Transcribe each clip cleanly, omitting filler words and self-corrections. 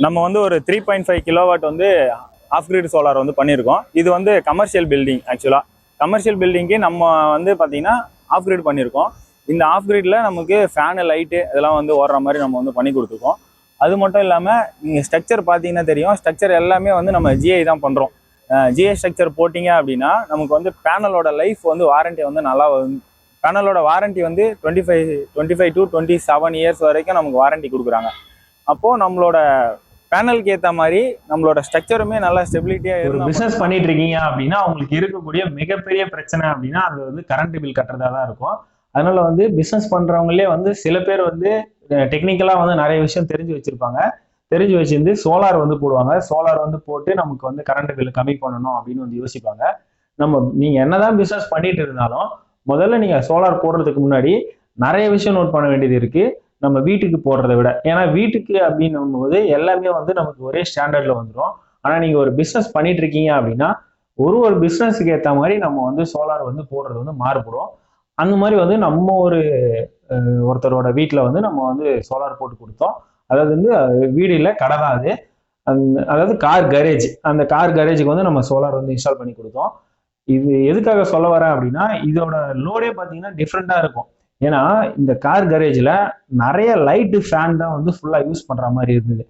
நம்ம வந்து ஒரு 3.5 கிலோவாட் வந்து ஆஃப் கிரிட் சோலார் வந்து பண்ணியிருக்கோம். இது வந்து கமர்ஷியல் பில்டிங். ஆக்சுவலாக கமர்ஷியல் பில்டிங்க்கு நம்ம வந்து பார்த்தீங்கன்னா ஆஃப் கிரிட் பண்ணியிருக்கோம். இந்த ஆஃப் கிரிட்ல நமக்கு ஃபேனு லைட்டு இதெல்லாம் வந்து ஓடுற மாதிரி நம்ம வந்து பண்ணி கொடுத்துருக்கோம். அது மட்டும் இல்லாமல் நீங்கள் ஸ்ட்ரக்சர் பார்த்தீங்கன்னா தெரியும், ஸ்ட்ரக்சர் எல்லாமே வந்து நம்ம ஜிஐ தான் பண்ணுறோம். ஜிஐ ஸ்ட்ரக்சர் போட்டிங்க அப்படின்னா நமக்கு வந்து பேனலோட லைஃப் வந்து வாரண்ட்டி வந்து நல்லா பேனலோட வாரண்ட்டி வந்து 25 to 27 இயர்ஸ் வரைக்கும் நமக்கு வாரண்ட்டி கொடுக்குறாங்க. அப்போது நம்மளோட பேனலுக்கு ஏற்ற மாதிரி நம்மளோட ஸ்ட்ரக்சருமே நல்லா ஸ்டெபிலிட்டியாக ஒரு பிசினஸ் பண்ணிட்டு இருக்கீங்க அப்படின்னா உங்களுக்கு இருக்கக்கூடிய மிகப்பெரிய பிரச்சனை அப்படின்னா அது வந்து கரண்ட் பில் கட்டுறதா தான் இருக்கும். அதனால வந்து பிசினஸ் பண்றவங்களே வந்து சில பேர் வந்து டெக்னிக்கலா வந்து நிறைய விஷயம் தெரிஞ்சு வச்சிருப்பாங்க. தெரிஞ்சு வச்சிருந்து சோலார் வந்து போடுவாங்க. சோலார் வந்து போட்டு நமக்கு வந்து கரண்ட் பில் கம்மி பண்ணணும் அப்படின்னு வந்து யோசிப்பாங்க. நீங்க என்னதான் பிசினஸ் பண்ணிட்டு இருந்தாலும் முதல்ல நீங்க சோலார் போடுறதுக்கு முன்னாடி நிறைய விஷயம் நோட் பண்ண வேண்டியது இருக்கு. நம்ம வீட்டுக்கு போடுறதை விட, ஏன்னா வீட்டுக்கு அப்படின்னும் போது எல்லாமே வந்து நமக்கு ஒரே ஸ்டாண்டர்ட்ல வந்துடும். ஆனா நீங்க ஒரு பிசினஸ் பண்ணிட்டு இருக்கீங்க அப்படின்னா ஒரு பிசினஸுக்கு ஏற்ற மாதிரி நம்ம வந்து சோலார் வந்து போடுறது வந்து மாறுபடும். அந்த மாதிரி வந்து நம்ம ஒருத்தரோட வீட்டில் வந்து நம்ம வந்து சோலார் போட்டு கொடுத்தோம். அதாவது வந்து வீடு இல்லை, கடை தான் அது. அதாவது கார் கரேஜ், அந்த கார் கரேஜுக்கு வந்து நம்ம சோலார் வந்து இன்ஸ்டால் பண்ணி கொடுத்தோம். இது எதுக்காக சொல்ல வரேன் அப்படின்னா இதோட லோடே பார்த்தீங்கன்னா டிஃப்ரெண்டாக இருக்கும். ஏன்னா இந்த கார் கரேஜில் நிறைய லைட்டு ஃபேன் தான் வந்து ஃபுல்லாக யூஸ் பண்ணுற மாதிரி இருந்தது.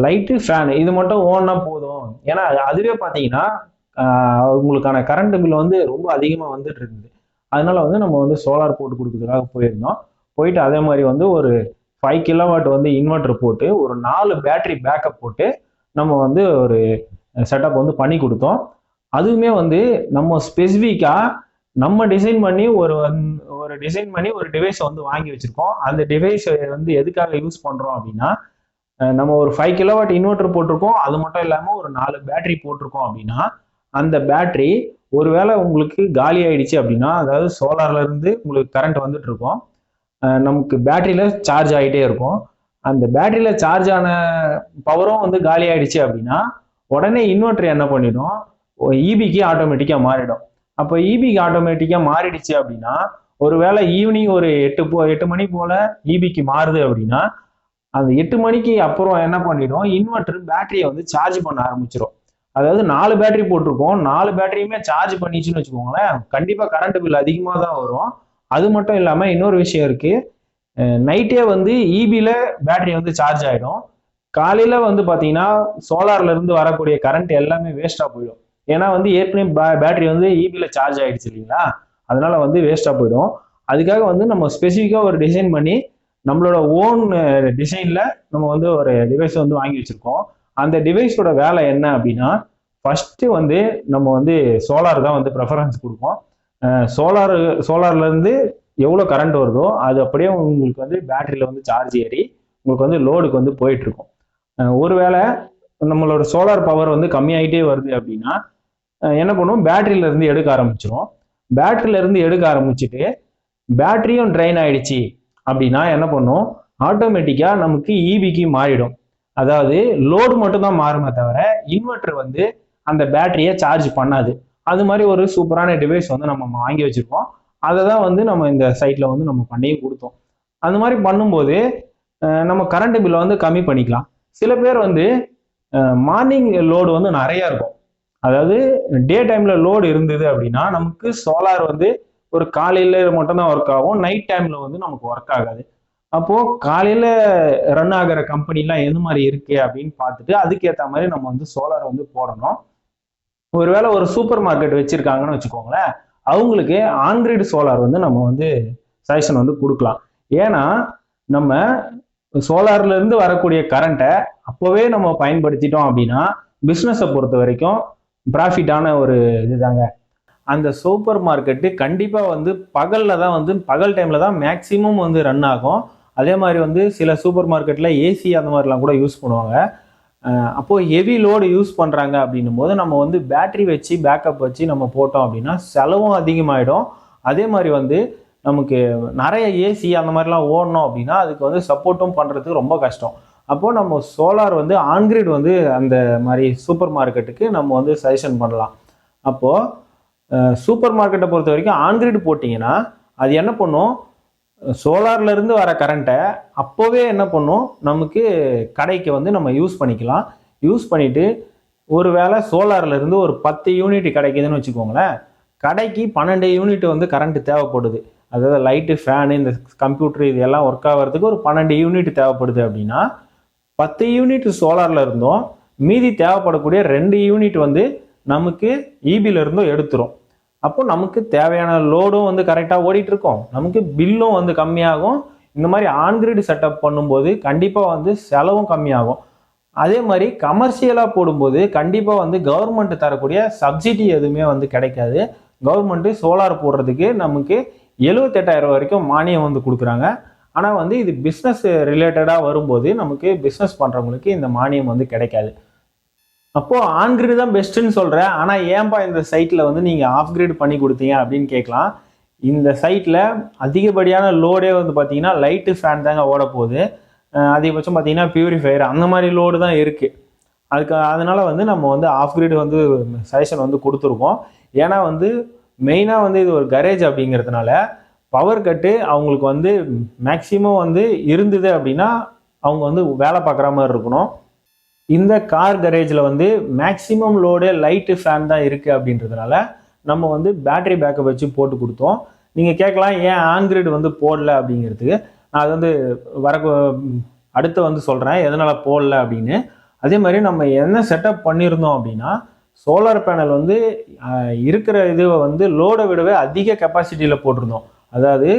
லைட்டு ஃபேன் இது மட்டும் ஓன்னா போதும். ஏன்னா அதுவே பார்த்தீங்கன்னா உங்களுக்கான கரண்ட் பில் வந்து ரொம்ப அதிகமாக வந்துட்டு இருந்தது. அதனால வந்து நம்ம வந்து சோலார் போட்டு கொடுக்கறதுக்காக போயிருந்தோம். போயிட்டு அதே மாதிரி வந்து ஒரு 5 கிலோவாட் வந்து இன்வெர்டர் போட்டு ஒரு 4 பேட்டரி பேக்கப் போட்டு நம்ம வந்து ஒரு செட்டப் வந்து பண்ணி கொடுத்தோம். அதுவுமே வந்து நம்ம ஸ்பெசிஃபிக்காக நம்ம டிசைன் பண்ணி ஒரு டிவைஸை வந்து வாங்கி வச்சிருக்கோம். அந்த டிவைஸ் வந்து எதுக்காக யூஸ் பண்றோம் அப்படின்னா நம்ம ஒரு 5 கிலோவாட் இன்வெர்டர் போட்டிருக்கோம். அது மட்டும் இல்லாமல் ஒரு 4 பேட்டரி போட்டிருக்கோம் அப்படின்னா அந்த பேட்டரி ஒருவேளை உங்களுக்கு காலி ஆயிடுச்சு அப்படின்னா, அதாவது சோலார்ல இருந்து உங்களுக்கு கரண்ட் வந்துட்டு இருக்கும், நமக்கு பேட்டரியில சார்ஜ் ஆகிட்டே இருக்கும். அந்த பேட்டரியில சார்ஜ் ஆன பவரும் வந்து காலி ஆயிடுச்சு அப்படின்னா உடனே இன்வெர்டர் என்ன பண்ணிடும், இபிக்கு ஆட்டோமேட்டிக்காக மாறிடும். அப்போ இபிக்கு ஆட்டோமேட்டிக்காக மாறிடுச்சு அப்படின்னா ஒருவேளை ஈவினிங் ஒரு 8 மணி போல இபிக்கு மாறுது அப்படின்னா அந்த 8 மணிக்கு அப்புறம் என்ன பண்ணிடும், இன்வெர்டர் பேட்டரியை வந்து சார்ஜ் பண்ண ஆரம்பிச்சிடும். அதாவது 4 பேட்டரி போட்டிருக்கோம், 4 பேட்டரியுமே சார்ஜ் பண்ணிச்சுன்னு வச்சுக்கோங்களேன், கண்டிப்பா கரண்ட் பில் அதிகமாக தான் வரும். அது மட்டும் இல்லாம இன்னொரு விஷயம் இருக்கு, நைட்டே வந்து இபில பேட்டரி வந்து சார்ஜ் ஆயிடும். காலையில வந்து பாத்தீங்கன்னா சோலார்ல இருந்து வரக்கூடிய கரண்ட் எல்லாமே வேஸ்டா போயிடும். ஏன்னா வந்து ஏற்கனவே பேட்டரி வந்து இபில சார்ஜ் ஆயிடுச்சு இல்லைங்களா, அதனால வந்து வேஸ்டா போயிடும். அதுக்காக வந்து நம்ம ஸ்பெசிஃபிக்கா ஒரு டிசைன் பண்ணி நம்மளோட ஓன் டிசைன்ல நம்ம வந்து ஒரு டிவைஸ் வந்து வாங்கி வச்சிருக்கோம். அந்த டிவைஸோட வேலை என்ன அப்படின்னா, ஃபர்ஸ்ட் வந்து நம்ம வந்து சோலார் தான் வந்து ப்ரெஃபரன்ஸ் கொடுப்போம். சோலார்ல இருந்து எவ்வளோ கரண்ட் வருதோ அது அப்படியே உங்களுக்கு வந்து பேட்டரியில வந்து சார்ஜ் ஏறி உங்களுக்கு வந்து லோடுக்கு வந்து போயிட்டு இருக்கும். ஒருவேளை நம்மளோட சோலார் பவர் வந்து கம்மியாயிட்டே வருது அப்படின்னா என்ன பண்ணுவோம், பேட்டரியில இருந்து எடுக்க ஆரம்பிச்சிடும். பேட்டரியில இருந்து எடுக்க ஆரம்பிச்சுட்டு பேட்டரியும் ட்ரைன் ஆயிடுச்சு அப்படின்னா என்ன பண்ணும், ஆட்டோமேட்டிக்கா நமக்கு இபிக்கு மாறிடும். அதாவது லோடு மட்டும் தான் மாறுமே தவிர இன்வெர்டர் வந்து அந்த பேட்டரியை சார்ஜ் பண்ணாது. அது மாதிரி ஒரு சூப்பரான டிவைஸ் வந்து நம்ம வாங்கி வச்சிருக்கோம். அதை தான் வந்து நம்ம இந்த சைட்ல வந்து நம்ம பண்ணியே கொடுத்தோம். அந்த மாதிரி பண்ணும்போது நம்ம கரண்ட் பில்லை வந்து கம்மி பண்ணிக்கலாம். சில பேர் வந்து மார்னிங் லோடு வந்து நிறைய இருக்கும். அதாவது டே டைம்ல லோடு இருந்தது அப்படின்னா நமக்கு சோலார் வந்து ஒரு காலையில மட்டும்தான் ஒர்க் ஆகும், நைட் டைம்ல வந்து நமக்கு ஒர்க் ஆகாது. அப்போ காலையில ரன் ஆகிற கம்பெனிலாம் எது மாதிரி இருக்கு அப்படின்னு பார்த்துட்டு அதுக்கேற்ற மாதிரி நம்ம வந்து சோலார் வந்து போடணும். ஒருவேளை ஒரு சூப்பர் மார்க்கெட் வச்சிருக்காங்கன்னு வச்சுக்கோங்களேன், அவங்களுக்கு ஆன்கிரிட் சோலார் வந்து நம்ம வந்து சஜஷன் வந்து கொடுக்கலாம். ஏன்னா நம்ம சோலார்ல இருந்து வரக்கூடிய கரண்ட்டை அப்போவே நம்ம பயன்படுத்திட்டோம் அப்படின்னா பிஸ்னஸை பொறுத்த வரைக்கும் ப்ராஃபிட்டான ஒரு இதுதாங்க. அந்த சூப்பர் மார்க்கெட்டு கண்டிப்பாக வந்து பகலில் தான் வந்து பகல் டைமில் தான் மேக்ஸிமம் வந்து ரன் ஆகும். அதே மாதிரி வந்து சில சூப்பர் மார்க்கெட்டில் ஏசி அந்த மாதிரிலாம் கூட யூஸ் பண்ணுவாங்க. அப்போது ஹெவி லோடு யூஸ் பண்ணுறாங்க அப்படின்னும் போது நம்ம வந்து பேட்டரி வச்சு பேக்கப் வச்சு நம்ம போட்டோம் அப்படின்னா செலவும் அதிகமாகிடும். அதே மாதிரி வந்து நமக்கு நிறைய ஏசி அந்த மாதிரிலாம் ஓடணும் அப்படின்னா அதுக்கு வந்து சப்போர்ட்டும் பண்ணுறதுக்கு ரொம்ப கஷ்டம். அப்போது நம்ம சோலார் வந்து ஆன்கிரிட் வந்து அந்த மாதிரி சூப்பர் மார்க்கெட்டுக்கு நம்ம வந்து சஜஷன் பண்ணலாம். அப்போது சூப்பர் மார்க்கெட்டை பொறுத்த வரைக்கும் ஆன்கிரிட் போட்டிங்கன்னா அது என்ன பண்ணும், சோலார்ல இருந்து வர கரண்ட்டை அப்போவே என்ன பண்ணும், நமக்கு கடைக்கு வந்து நம்ம யூஸ் பண்ணிக்கலாம். யூஸ் பண்ணிட்டு ஒருவேளை சோலார்ல இருந்து ஒரு 10 யூனிட் கிடைக்குதுன்னு வச்சுக்கோங்களேன், கடைக்கு 12 யூனிட் வந்து கரண்ட் தேவைப்படுது. அதாவது லைட்டு, ஃபேனு, இந்த கம்ப்யூட்டர் இது எல்லாம் ஒர்க் ஆகிறதுக்கு ஒரு 12 யூனிட் தேவைப்படுது அப்படின்னா 10 யூனிட் சோலார்ல இருந்தும் மீதி தேவைப்படக்கூடிய 2 யூனிட் வந்து நமக்கு ஈபில இருந்தும் எடுத்துரும். அப்போ நமக்கு தேவையான லோடும் வந்து கரெக்டாக ஓடிட்டு இருக்கும், நமக்கு பில்லும் வந்து கம்மியாகும். இந்த மாதிரி ஆன்கிரிட் செட்டப் பண்ணும்போது கண்டிப்பாக வந்து செலவும் கம்மியாகும். அதே மாதிரி கமர்ஷியலாக போடும்போது கண்டிப்பாக வந்து கவர்மெண்ட் தரக்கூடிய சப்சிடி எதுவுமே வந்து கிடைக்காது. கவர்மெண்ட்டு சோலார் போடுறதுக்கு நமக்கு 78,000 வரைக்கும் மானியம் வந்து கொடுக்குறாங்க. ஆனால் வந்து இது பிஸ்னஸ் ரிலேட்டடாக வரும்போது நமக்கு பிஸ்னஸ் பண்ணுறவங்களுக்கு இந்த மானியம் வந்து கிடைக்காது. அப்போது ஆன்கிரிட் தான் பெஸ்ட்டுன்னு சொல்கிறேன், ஆனால் ஏன்பா இந்த சைட்டில் வந்து நீங்கள் ஆஃப் கிரிட் பண்ணி கொடுத்தீங்க அப்படின்னு கேட்கலாம். இந்த சைட்டில் அதிகப்படியான லோடே வந்து பார்த்தீங்கன்னா லைட்டு, ஃபேன் தாங்க ஓட போகுது. அதிகபட்சம் பார்த்தீங்கன்னா பியூரிஃபையர் அந்த மாதிரி லோடு தான் இருக்குது. அதனால வந்து நம்ம வந்து ஆஃப் கிரிட் வந்து சஜஷன் வந்து கொடுத்துருக்கோம். ஏன்னா வந்து மெயினாக வந்து இது ஒரு கரேஜ் அப்படிங்கிறதுனால பவர் கட்டு அவங்களுக்கு வந்து மேக்சிமம் வந்து இருந்தது அப்படின்னா அவங்க வந்து வேலை பார்க்குற மாதிரி இருக்கணும். இந்த கார் கரேஜில் வந்து மேக்சிமம் லோடு லைட்டு, ஃபேன் தான் இருக்குது அப்படின்றதுனால நம்ம வந்து பேட்டரி பேக்கப் வச்சு போட்டு கொடுத்தோம். நீங்கள் கேட்கலாம் ஏன் ஆன்கிரிட் வந்து போடல அப்படிங்கிறதுக்கு. நான் அது வந்து அடுத்து வந்து சொல்கிறேன் எதனால் போடல அப்படின்னு. அதே மாதிரி நம்ம என்ன செட்டப் பண்ணியிருந்தோம் அப்படின்னா சோலார் பேனல் வந்து இருக்கிற இதுவை வந்து லோடை விடவே அதிக கெப்பாசிட்டியில் போட்டிருந்தோம். அதாவது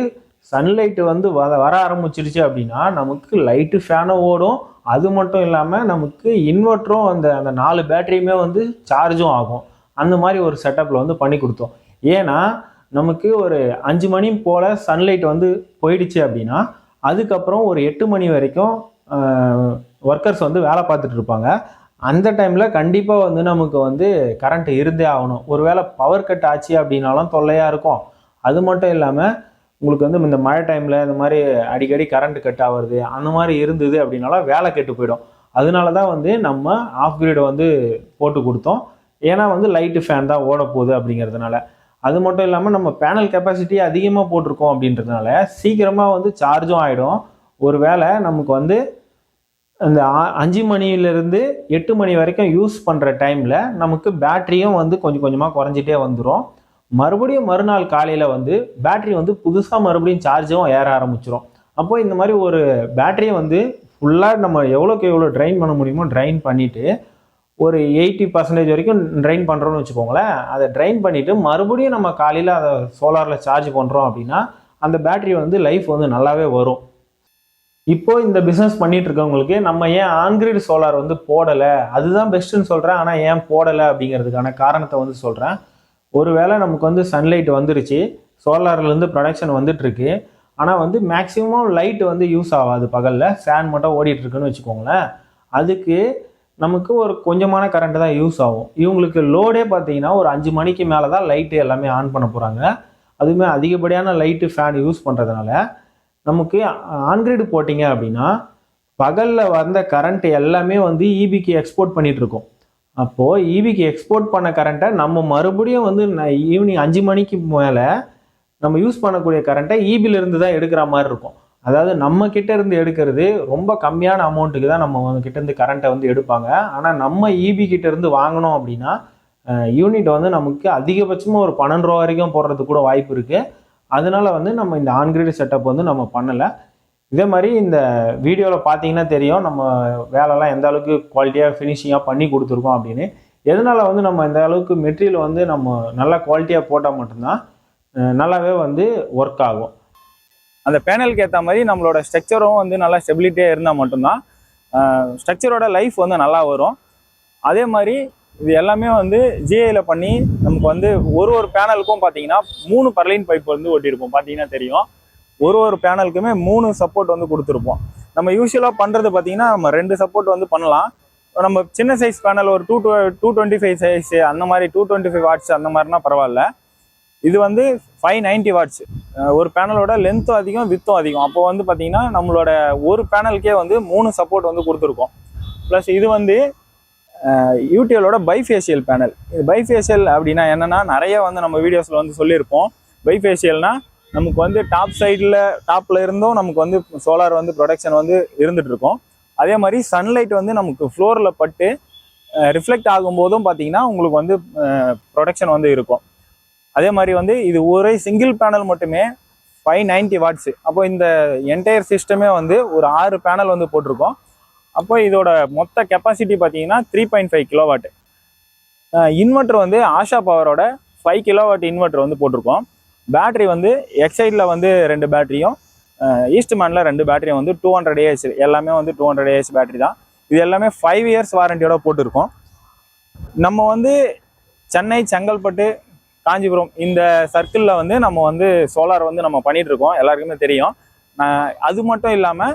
சன்லைட்டு வந்து வர ஆரம்பிச்சிருச்சு அப்படின்னா நமக்கு லைட்டு, ஃபேனும் ஓடும். அது மட்டும் இல்லாமல் நமக்கு இன்வெர்ட்டரும் அந்த 4 பேட்டரியுமே வந்து சார்ஜும் ஆகும். அந்த மாதிரி ஒரு செட்டப்பில் வந்து பண்ணி கொடுத்தோம். ஏன்னா நமக்கு ஒரு 5 மணி போல் சன்லைட் வந்து போயிடுச்சு அப்படின்னா அதுக்கப்புறம் ஒரு 8 மணி வரைக்கும் ஒர்க்கர்ஸ் வந்து வேலை பார்த்துட்டு இருப்பாங்க. அந்த டைமில் கண்டிப்பாக வந்து நமக்கு வந்து கரண்ட் இருந்தே ஆகணும். ஒருவேளை பவர் கட் ஆச்சு அப்படின்னாலும் தொல்லையாக இருக்கும். அது மட்டும் இல்லாமல் உங்களுக்கு வந்து இந்த மழை டைமில் இந்த மாதிரி அடிக்கடி கரண்ட் கட் ஆகுறது அந்த மாதிரி இருந்தது அப்படின்னாலும் வேலை கெட்டு போயிடும். அதனால தான் வந்து நம்ம ஆஃப் கிரிட் வந்து போட்டு கொடுத்தோம். ஏன்னா வந்து லைட்டு, ஃபேன் தான் ஓட போகுது அப்படிங்கிறதுனால. அது மட்டும் இல்லாமல் நம்ம பேனல் கெப்பாசிட்டி அதிகமாக போட்டிருக்கோம் அப்படின்றதுனால சீக்கிரமாக வந்து சார்ஜும் ஆகிடும். ஒரு வேளை நமக்கு வந்து இந்த 5 மணிலேருந்து 8 மணி வரைக்கும் யூஸ் பண்ணுற டைமில் நமக்கு பேட்டரியும் வந்து கொஞ்சம் கொஞ்சமாக குறைஞ்சிட்டே வந்துடும். மறுபடியும் மறுநாள் காலையில் வந்து பேட்டரி வந்து புதுசாக மறுபடியும் சார்ஜும் ஏற ஆரம்பிச்சிடும். அப்போது இந்த மாதிரி ஒரு பேட்டரியை வந்து ஃபுல்லாக நம்ம எவ்வளோக்கு எவ்வளோ ட்ரைன் பண்ண முடியுமோ ட்ரைன் பண்ணிவிட்டு ஒரு 80% வரைக்கும் ட்ரைன் பண்ணுறோன்னு வச்சுக்கோங்களேன். அதை ட்ரைன் பண்ணிவிட்டு மறுபடியும் நம்ம காலையில் அதை சோலாரில் சார்ஜ் பண்ணுறோம் அப்படின்னா அந்த பேட்டரி வந்து லைஃப் வந்து நல்லாவே வரும். இப்போது இந்த பிஸ்னஸ் பண்ணிகிட்டு இருக்கவங்களுக்கு நம்ம ஏன் ஆன்கிரிட் சோலார் வந்து போடலை, அதுதான் பெஸ்ட்டுன்னு சொல்கிறேன். ஆனால் ஏன் போடலை அப்படிங்கிறதுக்கான காரணத்தை வந்து சொல்கிறேன். ஒருவேளை நமக்கு வந்து சன்லைட் வந்துருச்சு, சோலார்லேருந்து ப்ரொடக்ஷன் வந்துட்டுருக்கு. ஆனால் வந்து மேக்ஸிமம் லைட் வந்து யூஸ் ஆகாது பகலில், ஃபேன் மட்டும் ஓடிட்டுருக்குன்னு வச்சுக்கோங்களேன். அதுக்கு நமக்கு ஒரு கொஞ்சமான கரண்ட்டு தான் யூஸ் ஆகும். இவங்களுக்கு லோடே பார்த்தீங்கன்னா ஒரு 5 மணிக்கு மேலே தான் லைட்டு எல்லாமே ஆன் பண்ண போகிறாங்க. அதுவுமே அதிகப்படியான லைட்டு, ஃபேன் யூஸ் பண்ணுறதுனால நமக்கு ஆன்கிரிட் போட்டிங்க அப்படின்னா பகலில் வந்த கரண்ட் எல்லாமே வந்து ஈபிக்கு எக்ஸ்போர்ட் பண்ணிகிட்ருக்கோம். அப்போது ஈபிக்கு எக்ஸ்போர்ட் பண்ண கரண்ட்டை நம்ம மறுபடியும் வந்து ஈவினிங் 5 மணிக்கு மேலே நம்ம யூஸ் பண்ணக்கூடிய கரண்ட்டை ஈபிலிருந்து தான் எடுக்கிற மாதிரி இருக்கும். அதாவது நம்ம கிட்ட இருந்து எடுக்கிறது ரொம்ப கம்மியான அமௌண்ட்டுக்கு தான் நம்ம கிட்டேருந்து கரண்ட்டை வந்து எடுப்பாங்க. ஆனால் நம்ம ஈபி கிட்ட இருந்து வாங்கினோம் அப்படின்னா யூனிட் வந்து நமக்கு அதிகபட்சமாக ஒரு 12 ரூபா வரைக்கும் போடுறதுக்கு கூட வாய்ப்பு இருக்குது. அதனால வந்து நம்ம இந்த ஆன்கிரிட் செட்டப் வந்து நம்ம பண்ணலை. இதே மாதிரி இந்த வீடியோவில் பார்த்தீங்கன்னா தெரியும் நம்ம வேலைலாம் எந்த அளவுக்கு குவாலிட்டியாக ஃபினிஷிங்காக பண்ணி கொடுத்துருக்கோம் அப்படின்னு. எதனால் வந்து நம்ம இந்த அளவுக்கு மெட்டீரியல் வந்து நம்ம நல்லா குவாலிட்டியாக போட்டால் மட்டும்தான் நல்லாவே வந்து ஒர்க் ஆகும். அந்த பேனலுக்கு ஏற்ற மாதிரி நம்மளோட ஸ்ட்ரக்சரும் வந்து நல்லா ஸ்டெபிலிட்டியாக இருந்தால் மட்டும்தான் ஸ்ட்ரக்சரோட லைஃப் வந்து நல்லா வரும். அதே மாதிரி இது எல்லாமே வந்து ஜிஐயில் பண்ணி நமக்கு வந்து ஒரு பேனலுக்கும் பார்த்தீங்கன்னா 3 பர்லைன் பைப் வந்து ஒட்டியிருப்போம். பார்த்தீங்கன்னா தெரியும், ஒரு பேனலுக்குமே 3 சப்போர்ட் வந்து கொடுத்துருப்போம். நம்ம யூஸ்வலாக பண்ணுறது பார்த்தீங்கன்னா நம்ம 2 சப்போர்ட் வந்து பண்ணலாம். நம்ம சின்ன சைஸ் பேனல் ஒரு 225 சைஸ் அந்த மாதிரி 225 வாட்ஸ் அந்த மாதிரினா பரவாயில்ல. இது வந்து 590 வாட்ஸ். ஒரு பேனலோட லென்த்தும் அதிகம், வித்தும் அதிகம். அப்போ வந்து பார்த்தீங்கன்னா நம்மளோட ஒரு பேனலுக்கே வந்து 3 சப்போர்ட் வந்து கொடுத்துருக்கோம். ப்ளஸ் இது வந்து யூடிஎலோட பைஃபேஷியல் பேனல். இது பைஃபேஷியல் அப்படின்னா என்னென்னா நிறைய வந்து நம்ம வீடியோஸில் வந்து சொல்லியிருப்போம். பைஃபேஷியல்னால் நமக்கு வந்து டாப்ல இருந்தும் நமக்கு வந்து சோலார் வந்து ப்ரொடக்ஷன் வந்து இருந்துட்டு இருக்கும். அதே மாதிரி சன்லைட் வந்து நமக்கு ஃப்ளோரில் பட்டு ரிஃப்ளெக்ட் ஆகும்போதும் பார்த்தீங்கன்னா உங்களுக்கு வந்து ப்ரொடக்ஷன் வந்து இருக்கும். அதே மாதிரி வந்து இது ஒரே சிங்கிள் பேனல் மட்டுமே 590 வாட்ஸு. அப்போ இந்த என்டையர் சிஸ்டமே வந்து ஒரு 6 பேனல் வந்து போட்டிருக்கோம். அப்போ இதோட மொத்த கெப்பாசிட்டி பார்த்தீங்கன்னா 3.5 கிலோவாட். இன்வெர்டர் வந்து ஆஷா பவரோட 5 கிலோவாட் இன்வெர்டர் வந்து போட்டிருக்கோம். பேட்டரி வந்து எக்ஸைடில் வந்து 2 பேட்டரியும் ஈஸ்ட்மேனில் 2 பேட்டரியும் வந்து 200 AH, எல்லாமே வந்து 200 AH பேட்டரி தான். இது எல்லாமே 5 இயர்ஸ் வாரண்டியோட போட்டிருக்கோம். நம்ம வந்து சென்னை, செங்கல்பட்டு, காஞ்சிபுரம் இந்த சர்க்கிளில் வந்து நம்ம வந்து சோலார் வந்து நம்ம பண்ணிட்டு இருக்கோம், எல்லாருக்குமே தெரியும். அது மட்டும் இல்லாமல்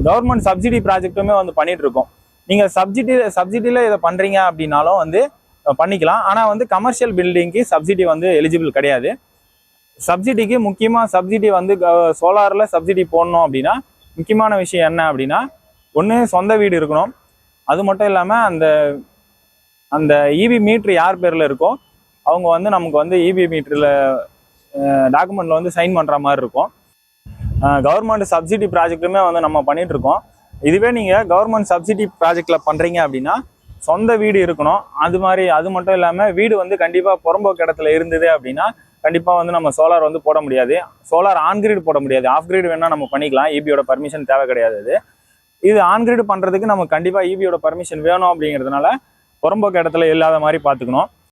கவர்மெண்ட் சப்சிடி ப்ராஜெக்ட்டுமே வந்து பண்ணிட்டு இருக்கோம். நீங்கள் சப்சிடியில் இதை பண்ணுறீங்க அப்படின்னாலும் வந்து பண்ணிக்கலாம். ஆனால் வந்து கமர்ஷியல் பில்டிங்க்கு சப்சிடி வந்து எலிஜிபிள் கிடையாது. சப்சிடிக்கு முக்கியமாக சப்சிடி வந்து சோலாரில் சப்சிடி போடணும் அப்படின்னா முக்கியமான விஷயம் என்ன அப்படின்னா, ஒன்று சொந்த வீடு இருக்கணும். அது மட்டும் இல்லாமல் அந்த இபி மீட்ரு யார் பேரில் இருக்கோ அவங்க வந்து நமக்கு வந்து இபி மீட்டரில் டாக்குமெண்ட்டில் வந்து சைன் பண்ணுற மாதிரி இருக்கும். கவர்மெண்ட் சப்சிடி ப்ராஜெக்ட்டுமே வந்து நம்ம பண்ணிட்டு இருக்கோம். இதுவே நீங்கள் கவர்மெண்ட் சப்சிடி ப்ராஜெக்டில் பண்ணுறீங்க அப்படின்னா சொந்த வீடு இருக்கணும். அது மட்டும் இல்லாமல் வீடு வந்து கண்டிப்பாக புறம்போக்கு இடத்துல இருந்தது அப்படின்னா கண்டிப்பாக வந்து நம்ம சோலார் வந்து போட முடியாது. சோலார் ஆன்கிரிட் போட முடியாது. ஆஃப் கிரிட் வேணால் நம்ம பண்ணிக்கலாம், இபியோட பர்மிஷன் தேவை கிடையாது. இது ஆன்கிரிட் பண்ணுறதுக்கு நம்ம கண்டிப்பாக இபியோட பர்மிஷன் வேணும். அப்படிங்கிறதுனால புறம்போக்கு இடத்துல இல்லாத மாதிரி பார்த்துக்கணும்.